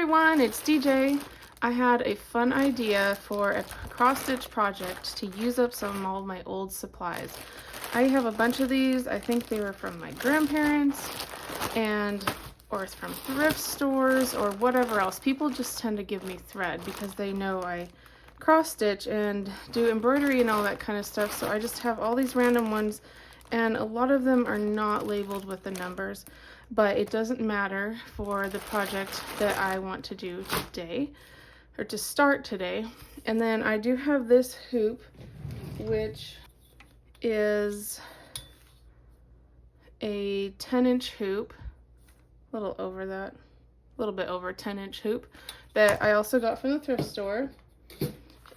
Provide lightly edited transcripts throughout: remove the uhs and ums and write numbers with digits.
everyone, it's DJ. I had a fun idea for a cross-stitch project to use up some of my old supplies. I have a bunch of these. I think they were from my grandparents or it's from thrift stores or whatever else. People just tend to give me thread because they know I cross-stitch and do embroidery and all that kind of stuff. So I just have all these random ones, and a lot of them are not labeled with the numbers, but it doesn't matter for the project that I want to do today, or to start today. And then I do have this hoop, which is a 10-inch hoop, a little over that, a little bit over 10-inch hoop that I also got from the thrift store.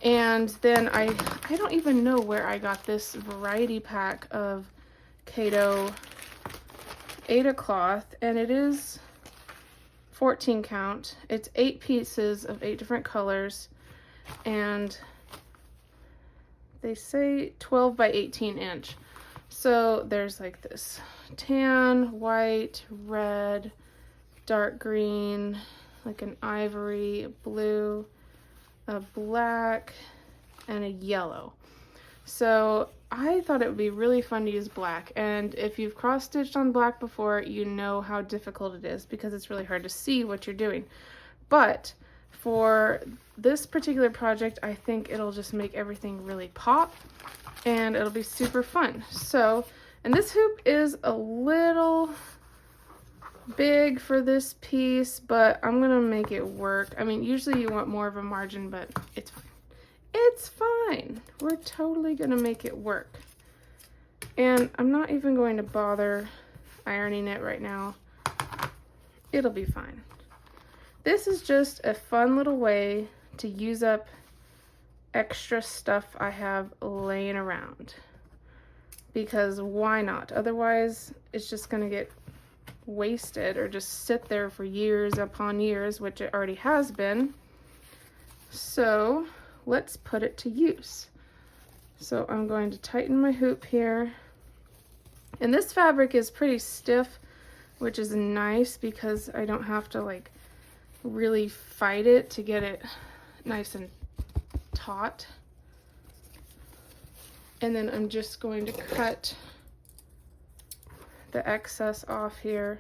And then I don't even know where I got this variety pack of Kato Aida cloth, and it is 14 count. It's 8 pieces of 8 different colors, and they say 12 by 18 inch. So there's like this tan, white, red, dark green, like an ivory, blue, a black, and a yellow. So I thought it would be really fun to use black, and if you've cross-stitched on black before, you know how difficult it is because it's really hard to see what you're doing. But for this particular project, I think it'll just make everything really pop, and it'll be super fun. So, and this hoop is a little big for this piece, but I'm gonna make it work. I mean, usually you want more of a margin, but it's fine. It's fine. We're totally gonna make it work. And I'm not even going to bother ironing it right now. It'll be fine. This is just a fun little way to use up extra stuff I have laying around. Because why not? Otherwise, it's just gonna get wasted or just sit there for years upon years, which it already has been. So let's put it to use. So I'm going to tighten my hoop here. And this fabric is pretty stiff, which is nice because I don't have to like really fight it to get it nice and taut. And then I'm just going to cut the excess off here.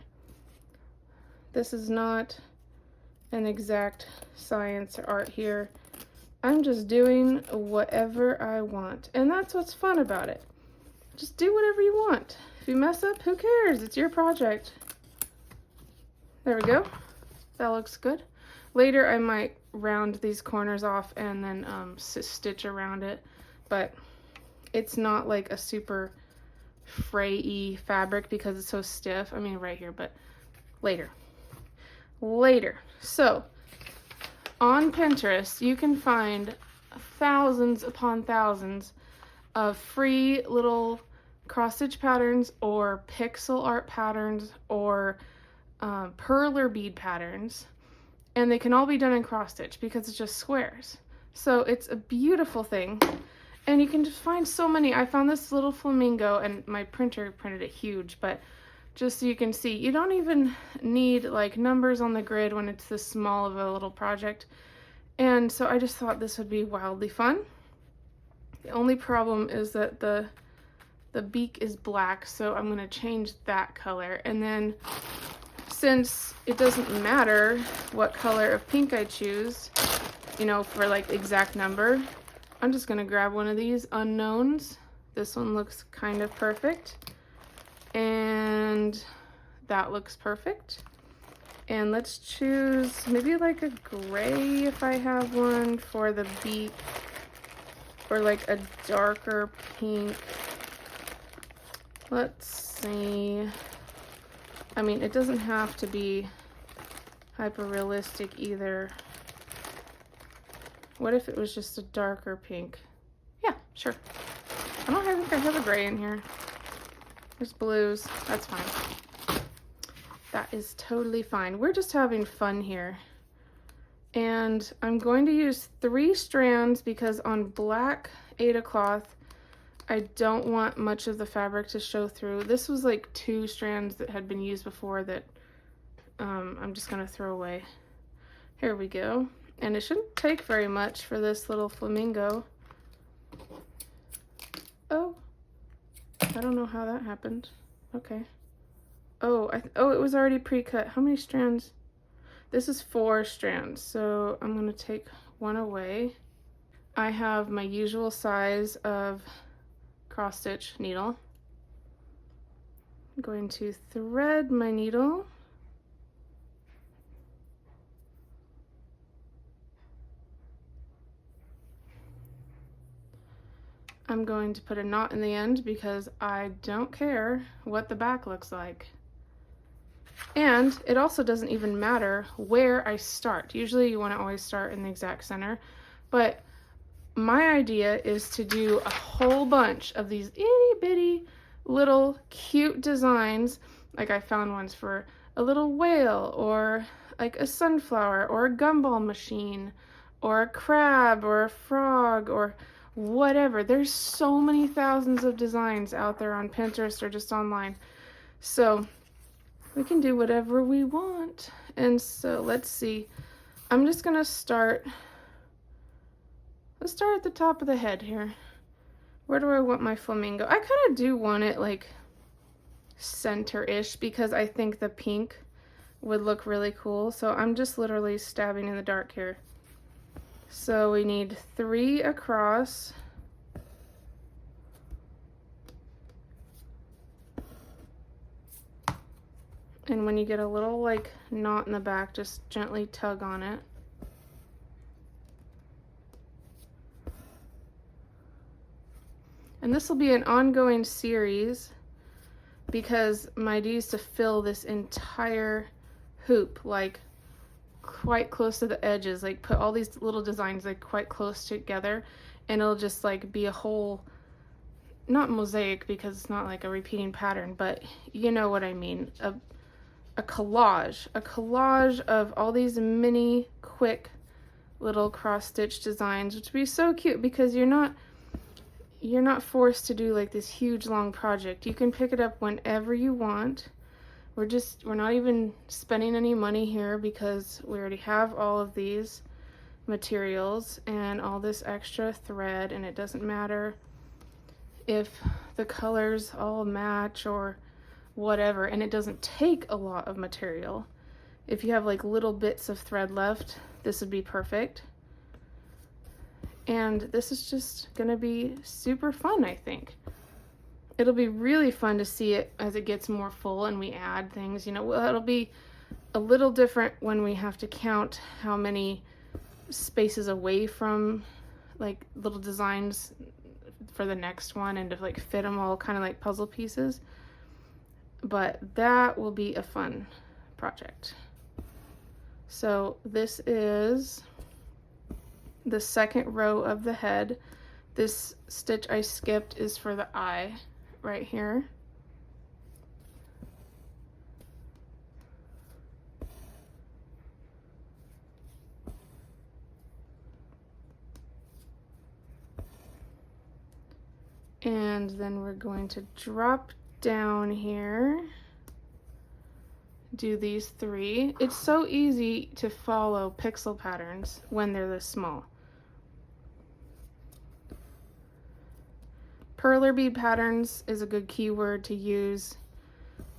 This is not an exact science or art here. I'm just doing whatever I want, and that's what's fun about it. Just do whatever you want. If you mess up, who cares? It's your project. There we go. That looks good. Later I might round these corners off and then stitch around it, but it's not like a super fray-y fabric because it's so stiff. I mean right here, but later. So on Pinterest, you can find thousands upon thousands of free little cross-stitch patterns or pixel art patterns or perler bead patterns, and they can all be done in cross-stitch because it's just squares. So it's a beautiful thing, and you can just find so many. I found this little flamingo, and my printer printed it huge, but just so you can see, you don't even need like numbers on the grid when it's this small of a little project. And so I just thought this would be wildly fun. The only problem is that the beak is black, so I'm gonna change that color. And then since it doesn't matter what color of pink I choose, you know, for like exact number, I'm just gonna grab one of these unknowns. This one looks kind of perfect. And that looks perfect. And let's choose maybe like a gray if I have one for the beak, or like a darker pink. Let's see. I mean, it doesn't have to be hyper realistic either. What if it was just a darker pink? Yeah, sure. I don't think I have a gray in here. There's blues. That's fine. That is totally fine. We're just having fun here. And I'm going to use 3 strands because on black Aida cloth, I don't want much of the fabric to show through. This was like 2 strands that had been used before that I'm just going to throw away. Here we go. And it shouldn't take very much for this little flamingo. Oh, I don't know how that happened. Okay. Oh, oh, it was already pre-cut. How many strands? This is 4 strands, so I'm gonna take one away. I have my usual size of cross stitch needle. I'm going to thread my needle. I'm going to put a knot in the end because I don't care what the back looks like. And it also doesn't even matter where I start. Usually you want to always start in the exact center, but my idea is to do a whole bunch of these itty bitty little cute designs. Like I found ones for a little whale, or like a sunflower, or a gumball machine, or a crab, or a frog, or whatever. There's so many thousands of designs out there on Pinterest or just online. So we can do whatever we want. And so let's see. I'm just gonna start. Let's start at the top of the head here. Where do I want my flamingo? I kind of do want it like center-ish because I think the pink would look really cool. So I'm just literally stabbing in the dark here. So we need 3 across. And when you get a little like knot in the back, just gently tug on it. And this will be an ongoing series because my idea is to fill this entire hoop like quite close to the edges, like put all these little designs like quite close together, and it'll just like be a whole, not mosaic because it's not like a repeating pattern, but you know what I mean, a collage of all these mini quick little cross stitch designs, which would be so cute because you're not forced to do like this huge long project. You can pick it up whenever you want. We're not even spending any money here because we already have all of these materials and all this extra thread, and it doesn't matter if the colors all match or whatever, and it doesn't take a lot of material. If you have like little bits of thread left, this would be perfect. And this is just gonna be super fun, I think. It'll be really fun to see it as it gets more full and we add things, you know. Well, it'll be a little different when we have to count how many spaces away from like little designs for the next one and to like fit them all kind of like puzzle pieces. But that will be a fun project. So this is the second row of the head. This stitch I skipped is for the eye right here. And then we're going to drop down here, do these 3. It's so easy to follow pixel patterns when they're this small. Perler bead patterns is a good keyword to use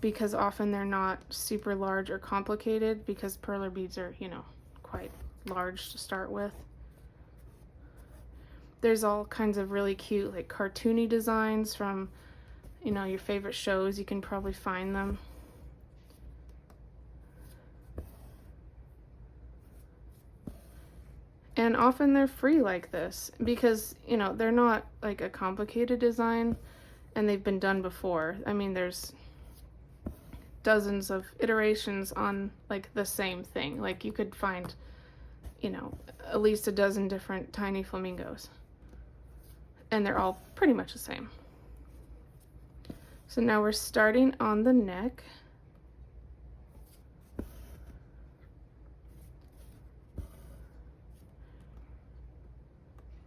because often they're not super large or complicated because perler beads are, you know, quite large to start with. There's all kinds of really cute like cartoony designs from, you know, your favorite shows. You can probably find them. And often they're free like this because, you know, they're not like a complicated design and they've been done before. I mean, there's dozens of iterations on like the same thing. Like you could find, you know, at least a dozen different tiny flamingos. And they're all pretty much the same. So now we're starting on the neck.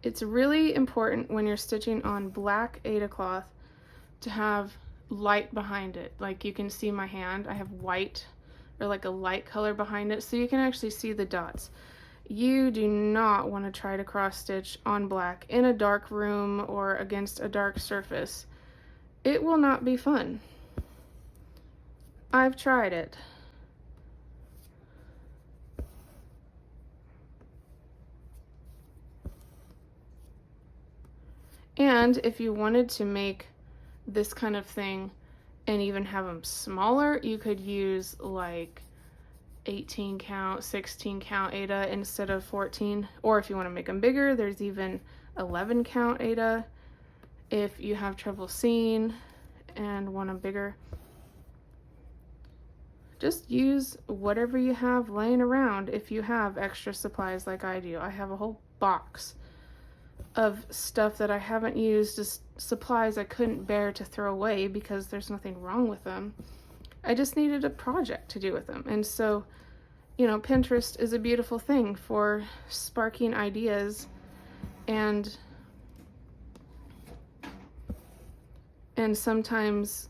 It's really important when you're stitching on black Aida cloth to have light behind it. Like you can see my hand, I have white or like a light color behind it so you can actually see the dots. You do not want to try to cross stitch on black in a dark room or against a dark surface. It will not be fun. I've tried it. And if you wanted to make this kind of thing and even have them smaller, you could use like 18 count, 16 count Aida instead of 14. Or if you want to make them bigger, there's even 11 count Aida if you have trouble seeing and want them bigger. Just use whatever you have laying around if you have extra supplies like I do. I have a whole box of stuff that I haven't used, just supplies I couldn't bear to throw away because there's nothing wrong with them. I just needed a project to do with them. And so, you know, Pinterest is a beautiful thing for sparking ideas and sometimes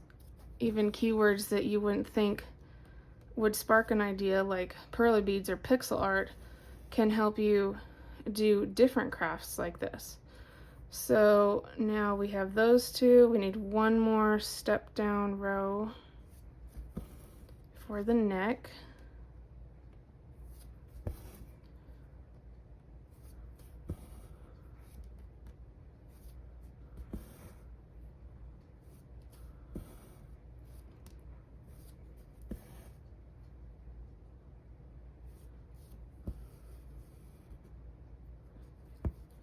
even keywords that you wouldn't think would spark an idea, like pearly beads or pixel art, can help you do different crafts like this. So now we have those two. We need one more step down row for the neck.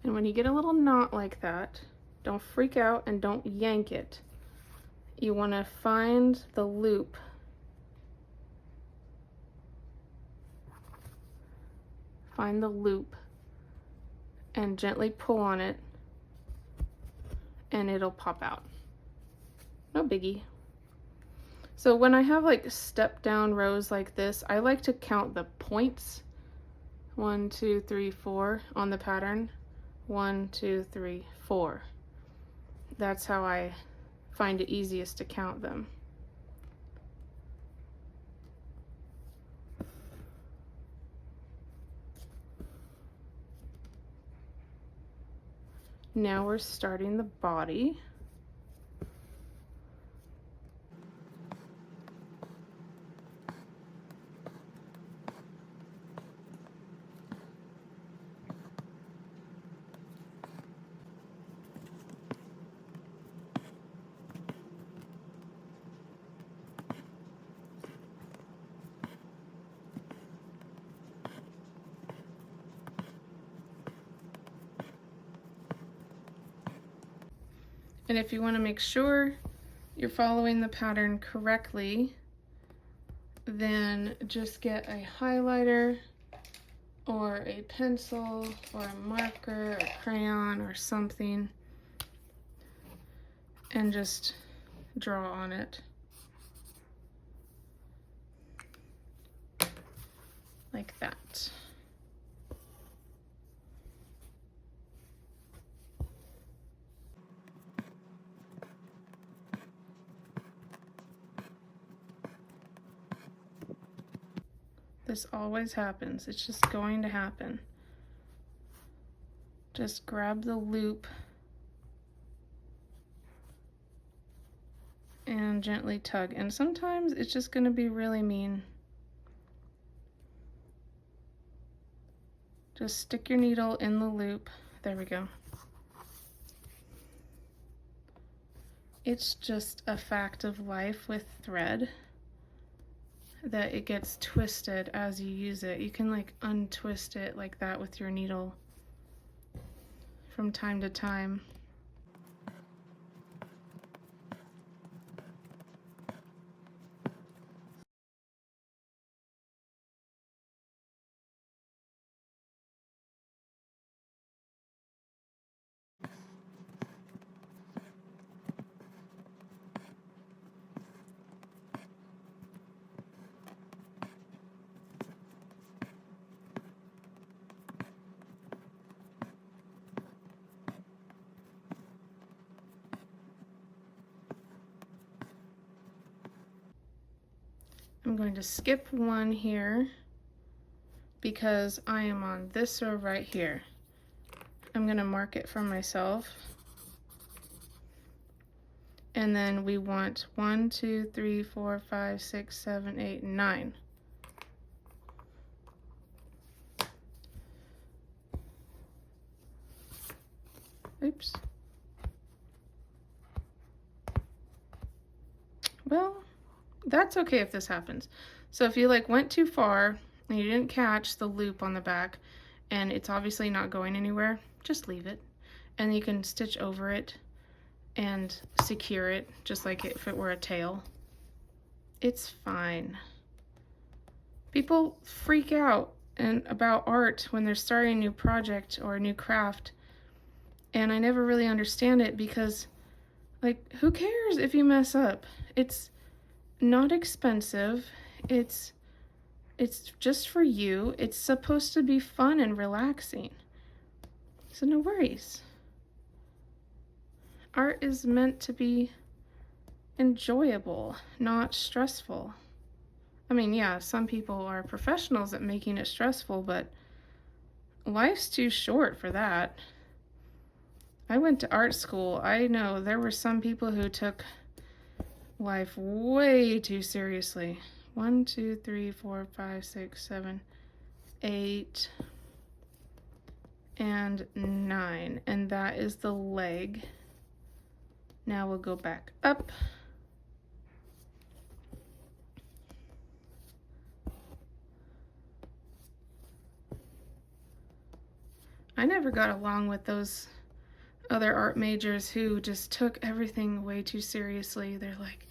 And when you get a little knot like that, don't freak out and don't yank it. You want to find the loop. Find the loop and gently pull on it and it'll pop out. No biggie. So when I have like step down rows like this, I like to count the points. 1, 2, 3, 4 on the pattern. 1, 2, 3, 4. That's how I find it easiest to count them. Now we're starting the body. And if you want to make sure you're following the pattern correctly, then just get a highlighter or a pencil or a marker or crayon or something and just draw on it. Like that. This always happens. It's just going to happen. Just grab the loop and gently tug. And sometimes it's just going to be really mean. Just stick your needle in the loop. There we go. It's just a fact of life with thread that it gets twisted as you use it. You can like untwist it like that with your needle from time to time. going to skip one here because I am on this row right here. I'm going to mark it for myself. And then we want 1, 2, 3, 4, 5, 6, 7, 8, 9. Oops. Well, that's okay if this happens. So if you like went too far and you didn't catch the loop on the back and it's obviously not going anywhere, just leave it. And you can stitch over it and secure it just like if it were a tail. It's fine. People freak out about art when they're starting a new project or a new craft, and I never really understand it because, like, who cares if you mess up? It's not expensive. It's just for you. It's supposed to be fun and relaxing. So no worries. Art is meant to be enjoyable, not stressful. I mean, yeah, some people are professionals at making it stressful, but life's too short for that. I went to art school. I know there were some people who took life way too seriously. 1, 2, 3, 4, 5, 6, 7, 8, and 9. And that is the leg. Now we'll go back up. I never got along with those other art majors who just took everything way too seriously. They're like,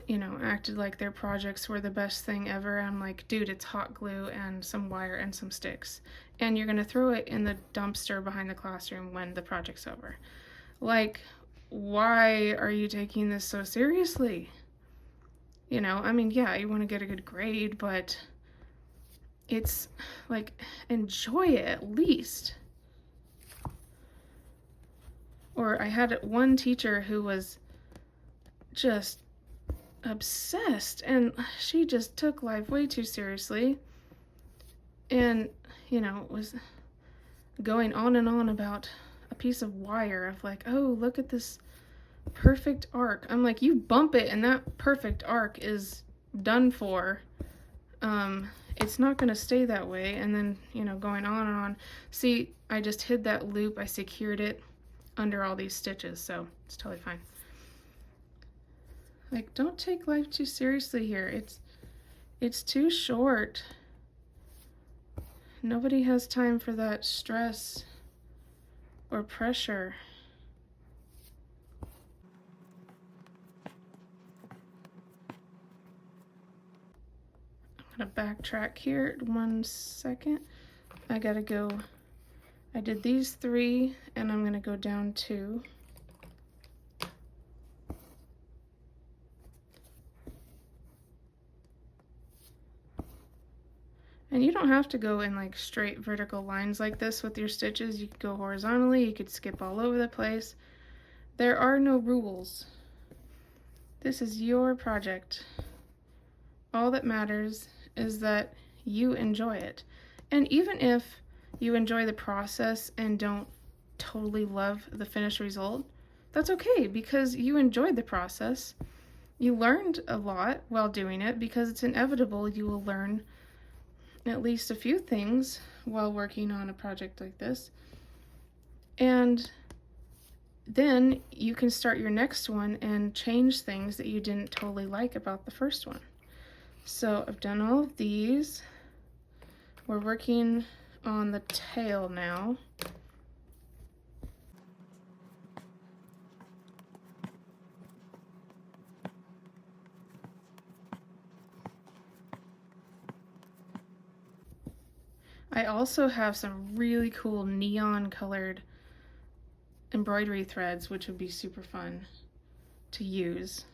you know, acted like their projects were the best thing ever. I'm like, dude, it's hot glue and some wire and some sticks. And you're gonna throw it in the dumpster behind the classroom when the project's over. Like, why are you taking this so seriously? You know, I mean, yeah, you wanna get a good grade, but it's like, enjoy it at least. Or I had one teacher who was just obsessed, and she just took life way too seriously, and, you know, was going on and on about a piece of wire of like, oh, look at this perfect arc. I'm like, you bump it and that perfect arc is done for. It's not going to stay that way. And then, you know, going on and on. See, I just hid that loop. I secured it under all these stitches, so it's totally fine. Like, don't take life too seriously here. It's too short. Nobody has time for that stress or pressure. I'm gonna backtrack here 1 second. I gotta go, I did these 3 and I'm gonna go down 2. And you don't have to go in like straight vertical lines like this with your stitches. You could go horizontally, you could skip all over the place. There are no rules. This is your project. All that matters is that you enjoy it. And even if you enjoy the process and don't totally love the finished result, that's okay because you enjoyed the process. You learned a lot while doing it because it's inevitable you will learn at least a few things while working on a project like this. And then you can start your next one and change things that you didn't totally like about the first one. So I've done all of these. We're working on the tail now. I also have some really cool neon colored embroidery threads, which would be super fun to use,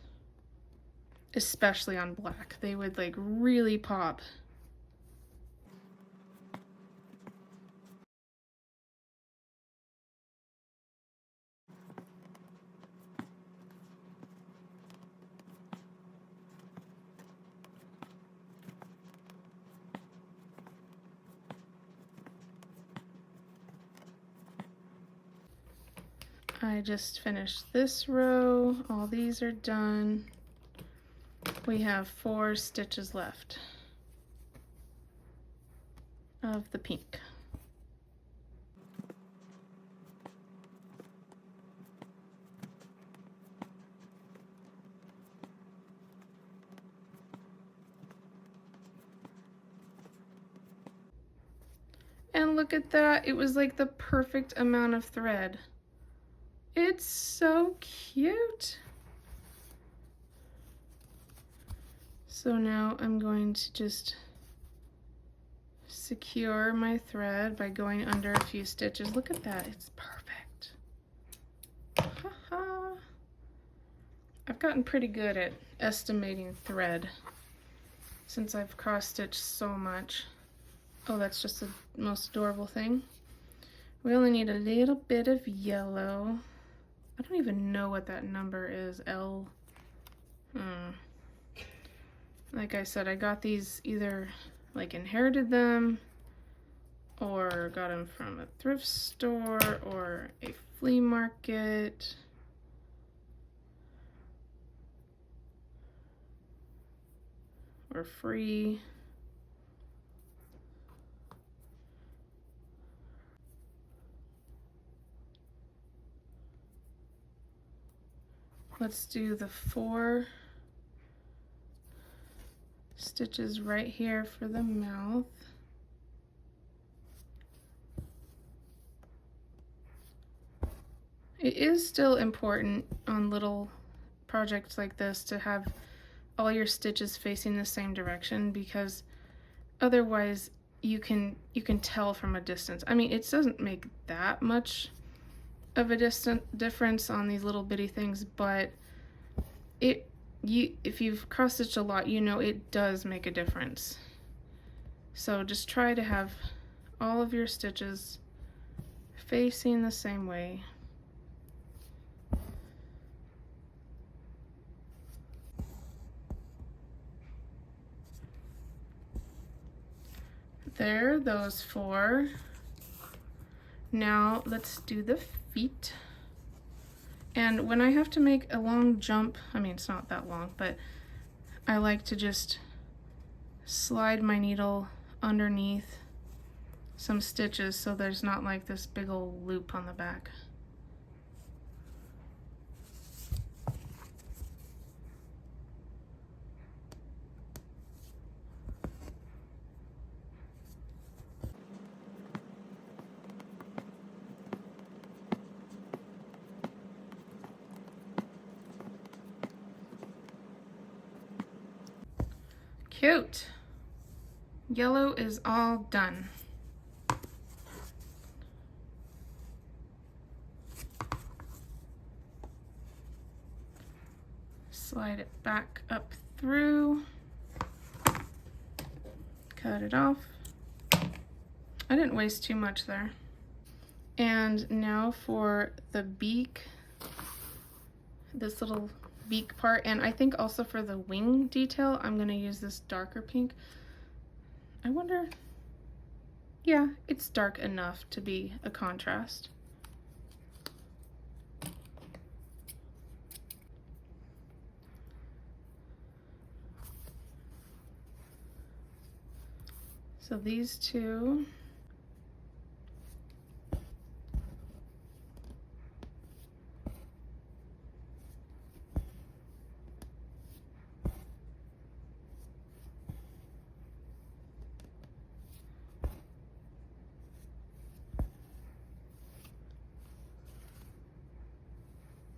especially on black. They would like really pop. I just finished this row. All these are done. We have 4 stitches left of the pink. And look at that, it was like the perfect amount of thread. It's so cute. So now I'm going to just secure my thread by going under a few stitches. Look at that, it's perfect. Haha. I've gotten pretty good at estimating thread since I've cross-stitched so much. Oh, that's just the most adorable thing. We only need a little bit of yellow. I don't even know what that number is, L. Like I said, I got these either like inherited them or got them from a thrift store or a flea market. Or free. Let's do the 4 stitches right here for the mouth. It is still important on little projects like this to have all your stitches facing the same direction, because otherwise you can tell from a distance. I mean, it doesn't make that much of a difference on these little bitty things, but if you've cross-stitched a lot, you know it does make a difference. So just try to have all of your stitches facing the same way. There, those 4. Now let's do the feet. And when I have to make a long jump, I mean, it's not that long, but I like to just slide my needle underneath some stitches so there's not like this big old loop on the back. Cute. Yellow is all done. Slide it back up through. Cut it off. I didn't waste too much there. And now for the beak, this little beak part, and I think also for the wing detail, I'm gonna use this darker pink. I wonder, yeah, it's dark enough to be a contrast. So these 2.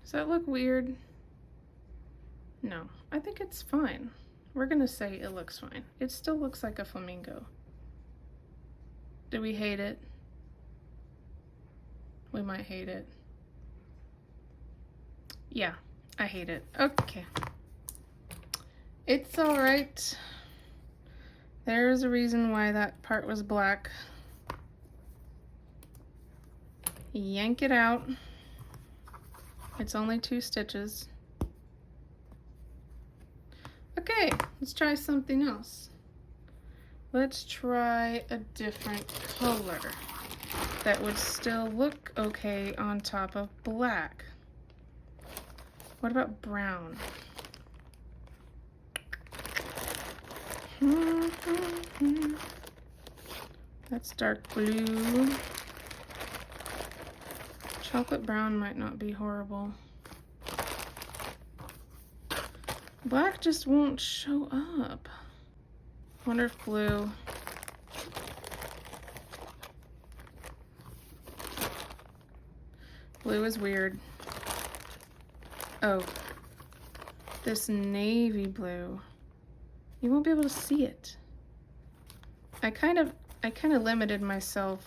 Does that look weird? No, I think it's fine. We're gonna say it looks fine. It still looks like a flamingo. Do we hate it? We might hate it. Yeah, I hate it. Okay. It's all right. There's a reason why that part was black. Yank it out. It's only 2 stitches. Okay, let's try something else. Let's try a different color. that would still look okay on top of black. What about brown? That's dark blue. Chocolate brown might not be horrible. Black just won't show up. Wonder if blue. Blue is weird. Oh, this navy blue. You won't be able to see it. I kind of limited myself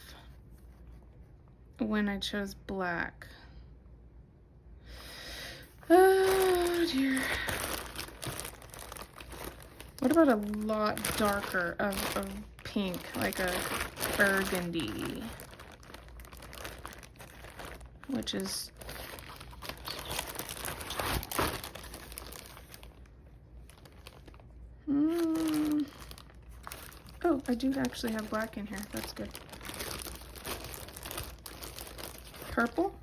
when I chose black. Oh dear. What about a lot darker of pink, like a burgundy, which is oh, I do actually have black in here. That's good. Purple.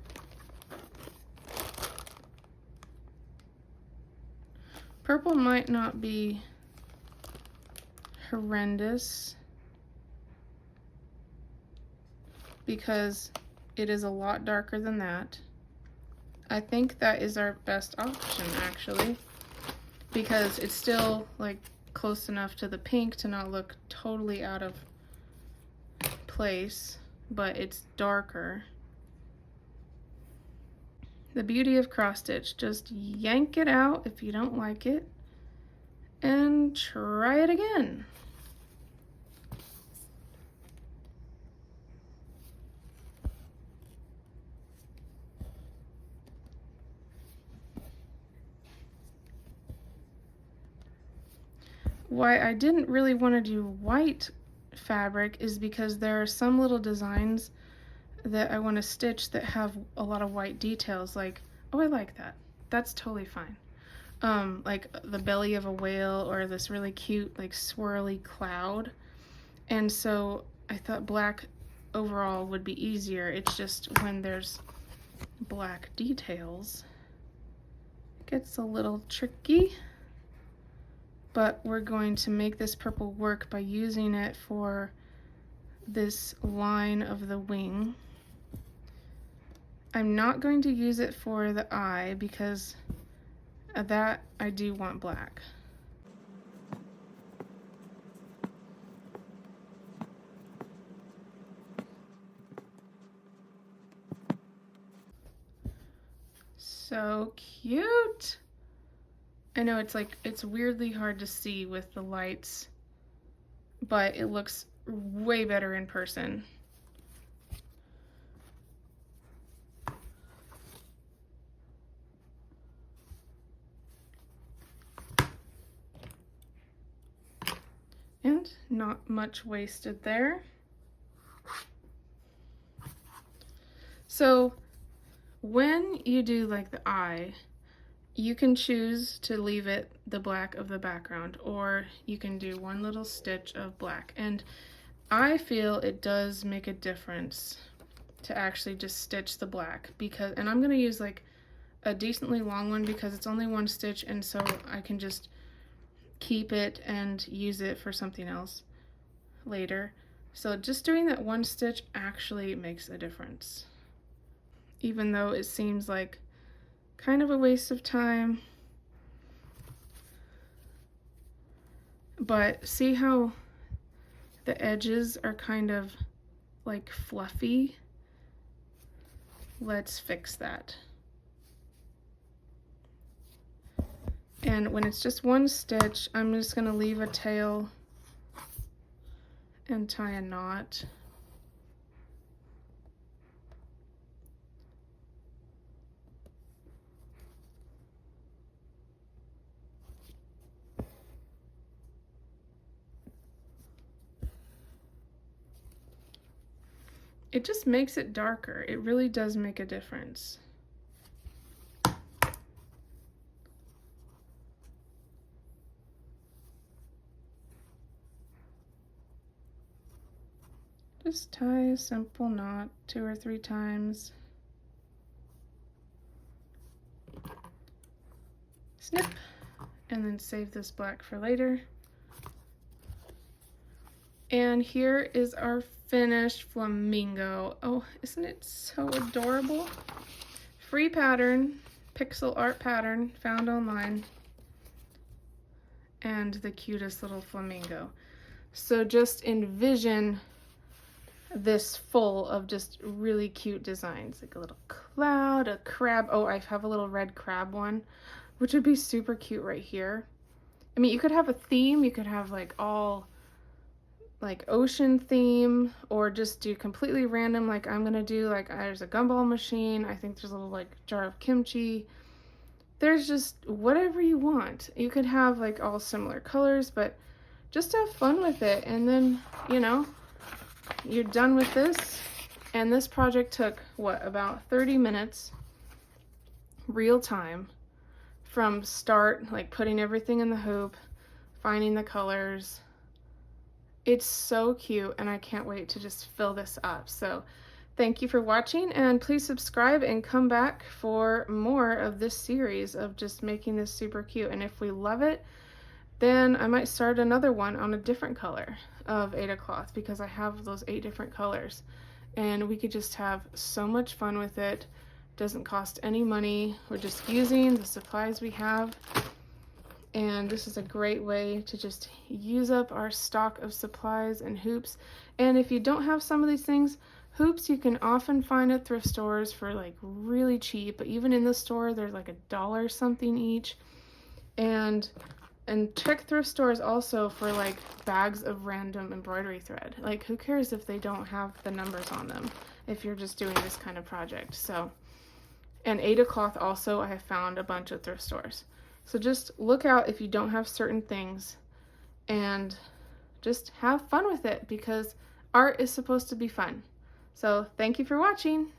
Purple might not be horrendous because it is a lot darker than that. I think that is our best option actually, because it's still like close enough to the pink to not look totally out of place, but it's darker. The beauty of cross stitch, just yank it out if you don't like it and try it again. Why I didn't really want to do white fabric is because there are some little designs that I want to stitch that have a lot of white details, like, oh, I like that. That's totally fine. Like the belly of a whale or this really cute, like, swirly cloud. And so I thought black overall would be easier. It's just when there's black details, it gets a little tricky. But we're going to make this purple work by using it for this line of the wing. I'm not going to use it for the eye because of that I do want black. So cute. I know it's like, it's weirdly hard to see with the lights, but it looks way better in person. And not much wasted there. So when you do like the eye, you can choose to leave it the black of the background, or you can do one little stitch of black. And I feel it does make a difference to actually just stitch the black, because, and I'm gonna use like a decently long one because it's only one stitch, and so I can just keep it and use it for something else later. So just doing that one stitch actually makes a difference, even though it seems like kind of a waste of time. But see how the edges are kind of like fluffy? Let's fix that. And when it's just one stitch, I'm just gonna leave a tail and tie a knot. It just makes it darker. It really does make a difference. Just tie a simple knot 2 or 3 times. Snip, and then save this black for later. And here is our finished flamingo. Oh, isn't it so adorable? Free pattern, pixel art pattern found online. And the cutest little flamingo. So just envision this full of just really cute designs, like a little cloud, a crab. Oh, I have a little red crab one, which would be super cute right here. I mean, you could have a theme, you could have like all like ocean theme, or just do completely random, like I'm gonna do like there's a gumball machine, I think there's a little like jar of kimchi. There's just whatever you want. You could have like all similar colors, but just have fun with it. And then, you know, you're done with this. And this project took, what, about 30 minutes, real time, from start, like putting everything in the hoop, finding the colors. It's so cute, and I can't wait to just fill this up. So thank you for watching, and please subscribe and come back for more of this series of just making this super cute. And if we love it, then I might start another one on a different color of Aida cloth, because I have those 8 different colors. And we could just have so much fun with it. Doesn't cost any money. We're just using the supplies we have. And this is a great way to just use up our stock of supplies and hoops. And if you don't have some of these things, hoops you can often find at thrift stores for like really cheap, but even in the store they're like $1 something each. And check thrift stores also for like bags of random embroidery thread. Like, who cares if they don't have the numbers on them if you're just doing this kind of project. So, and Aida cloth also, I have found a bunch of thrift stores. So just look out if you don't have certain things, and just have fun with it, because art is supposed to be fun. So thank you for watching.